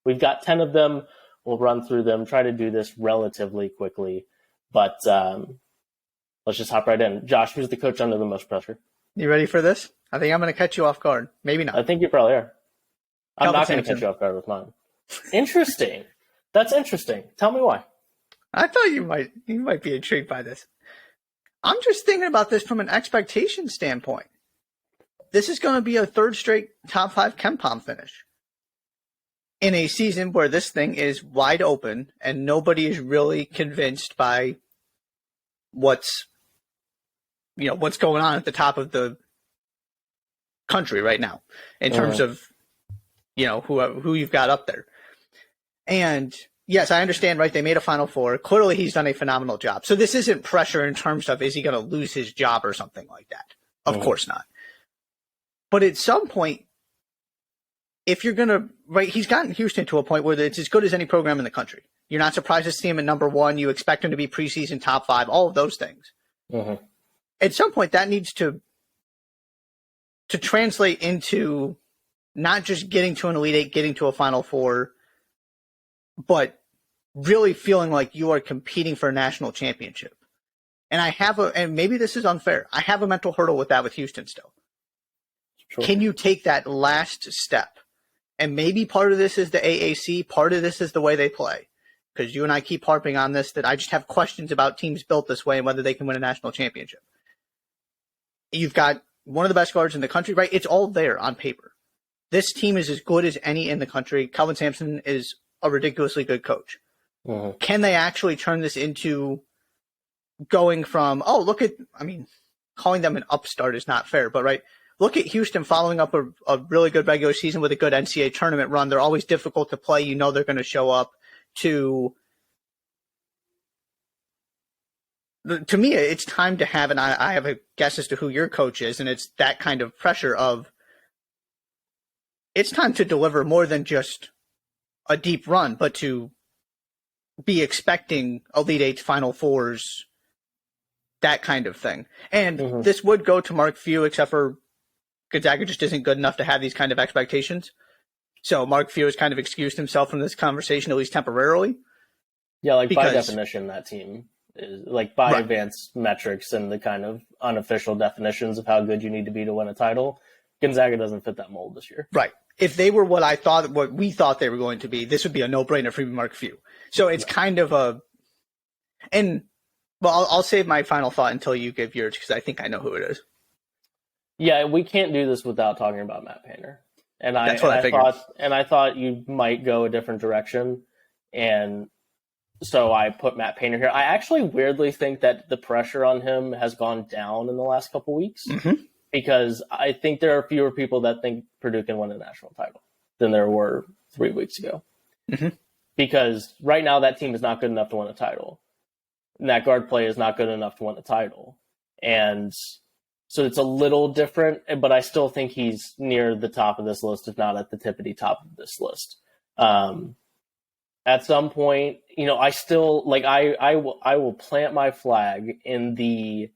We've got 10 of them. We'll run through them, try to do this relatively quickly. But let's just hop right in. Josh, who's the coach under the most pressure? You ready for this? I think I'm going to catch you off guard. Maybe not. I think you probably are. I'm not going to SAMPSON. catch you off guard with mine. Interesting. That's interesting. Tell me why. I thought you might be intrigued by this. I'm just thinking about this from an expectation standpoint. This is going to be a third straight top 5 KenPom finish in a season where this thing is wide open and nobody is really convinced by what's going on at the top of the country right now in terms of who you've got up there. And yes, I understand, right? They made a Final Four. Clearly, he's done a phenomenal job. So this isn't pressure in terms of, is he going to lose his job or something like that? Of course not. But at some point, if you're going to, right, he's gotten Houston to a point where it's as good as any program in the country. You're not surprised to see him at number 1. You expect him to be preseason top 5, all of those things. At some point, that needs to translate into not just getting to an Elite Eight, getting to a Final Four, but really feeling like you are competing for a national championship. And and maybe this is unfair, I have a mental hurdle with that with Houston still. Sure. Can you take that last step? And maybe part of this is the AAC, part of this is the way they play. Because you and I keep harping on this, that I just have questions about teams built this way and whether they can win a national championship. You've got one of the best guards in the country, right? It's all there on paper. This team is as good as any in the country. KELVIN Sampson is a ridiculously good coach. Can they actually turn this into going from, calling them an upstart is not fair, but right, look at Houston following up a really good regular season with a good NCAA tournament run. They're always difficult to play. They're going to show up. To me, it's time to have, and I have a guess as to who your coach is, and it's that kind of pressure of it's time to deliver more than just a deep run, but to be expecting Elite Eight, Final Fours, that kind of thing. And this would go to Mark Few, except for Gonzaga just isn't good enough to have these kind of expectations. So Mark Few has kind of excused himself from this conversation, at least temporarily. Yeah, by definition, that team is by advanced metrics and the kind of unofficial definitions of how good you need to be to win a title. Gonzaga doesn't fit that mold this year. Right. If they were what we thought they were going to be, this would be a no-brainer for Mark Few. So it's kind of I'll save my final thought until you give yours because I think I know who it is. Yeah, we can't do this without talking about Matt Painter. I thought you might go a different direction, and so I put Matt Painter here. I actually weirdly think that the pressure on him has gone down in the last couple weeks because I think there are fewer people that think Purdue can win a national title than there were 3 weeks ago. Because right now that team is not good enough to win a title, and that guard play is not good enough to win a title, and so it's a little different, but I still think he's near the top of this list, if not at the tippity top of this list. At some point, I still I will plant my flag in the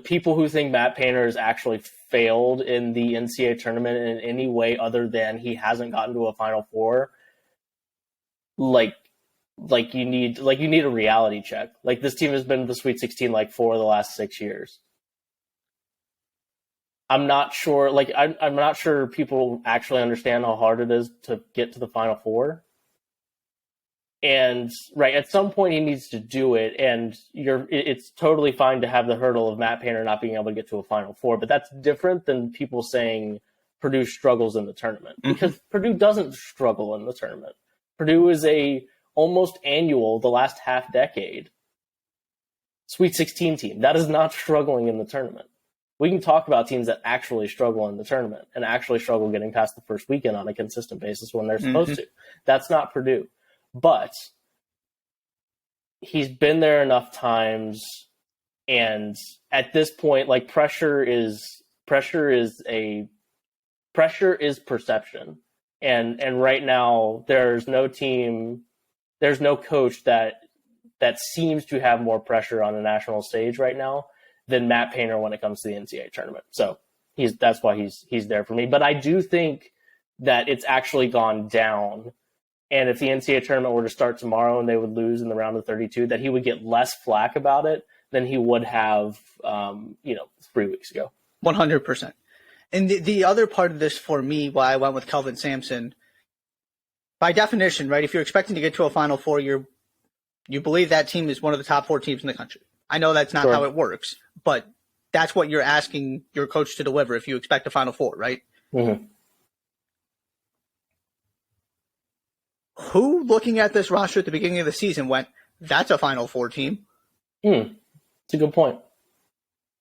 people who think Matt Painter has actually failed in the NCAA tournament in any way other than he hasn't gotten to a Final Four. You need a reality check. This team has been to the Sweet 16 4 of the last 6 years. I'm not sure. I'm not sure people actually understand how hard it is to get to the Final Four. And at some point he needs to do it, and it's totally fine to have the hurdle of Matt Painter not being able to get to a Final Four, but that's different than people saying Purdue struggles in the tournament because Purdue doesn't struggle in the tournament. Purdue is a almost annual, the last half decade, Sweet 16 team that is not struggling in the tournament. We can talk about teams that actually struggle in the tournament and actually struggle getting past the first weekend on a consistent basis when they're supposed to. That's not Purdue. But he's been there enough times, and at this point, pressure is perception. And right now there's no coach that seems to have more pressure on the national stage right now than Matt Painter when it comes to the NCAA tournament. So that's why he's there for me. But I do think that it's actually gone down and if the NCAA tournament were to start tomorrow and they would lose in the round of 32, that he would get less flack about it than he would have, 3 weeks ago. 100%. And the other part of this for me, why I went with KELVIN Sampson, by definition, right, if you're expecting to get to a Final Four, you believe that team is one of the top 4 teams in the country. I know that's not how it works, but that's what you're asking your coach to deliver if you expect a Final Four, right? Mm-hmm. Who, looking at this roster at the beginning of the season, went, that's a Final Four team? It's a good point.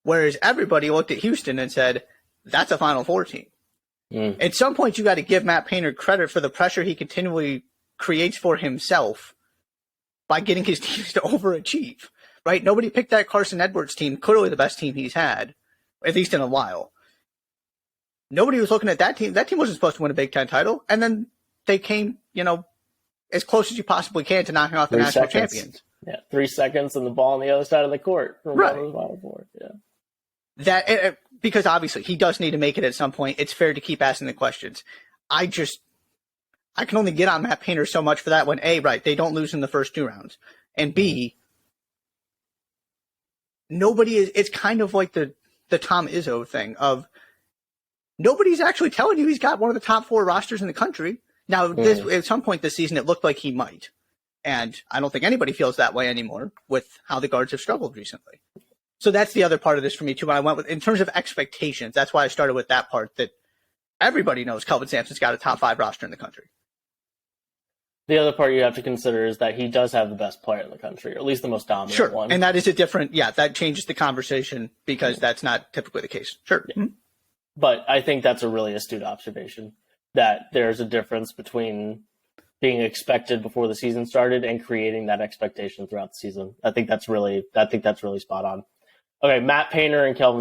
Whereas everybody looked at Houston and said, that's a Final Four team. At some point, you got to give Matt Painter credit for the pressure he continually creates for himself by getting his teams to overachieve, right? Nobody picked that Carson Edwards team, clearly the best team he's had, at least in a while. Nobody was looking at that team. That team wasn't supposed to win a Big Ten title, and then they came, as close as you possibly can to knocking off the national champions. Yeah, 3 seconds and the ball on the other side of the court. Right. Final Four. Yeah. That because obviously he does need to make it at some point. It's fair to keep asking the questions. I can only get on Matt Painter so much for that when A, right, they don't lose in the first 2 rounds. And B, it's kind of like the Tom Izzo thing of nobody's actually telling you he's got one of the top 4 rosters in the country. Now, at some point this season, it looked like he might. And I don't think anybody feels that way anymore with how the guards have struggled recently. So that's the other part of this for me, too. But I went with, in terms of expectations, that's why I started with that part, that everybody knows KELVIN Sampson's got a top 5 roster in the country. The other part you have to consider is that he does have the best player in the country, or at least the most dominant one. And that is that changes the conversation because that's not typically the case. Sure. Yeah. Mm-hmm. But I think that's a really astute observation, that there's a difference between being expected before the season started and creating that expectation throughout the season. I think that's really spot on. Okay, Matt Painter and KELVIN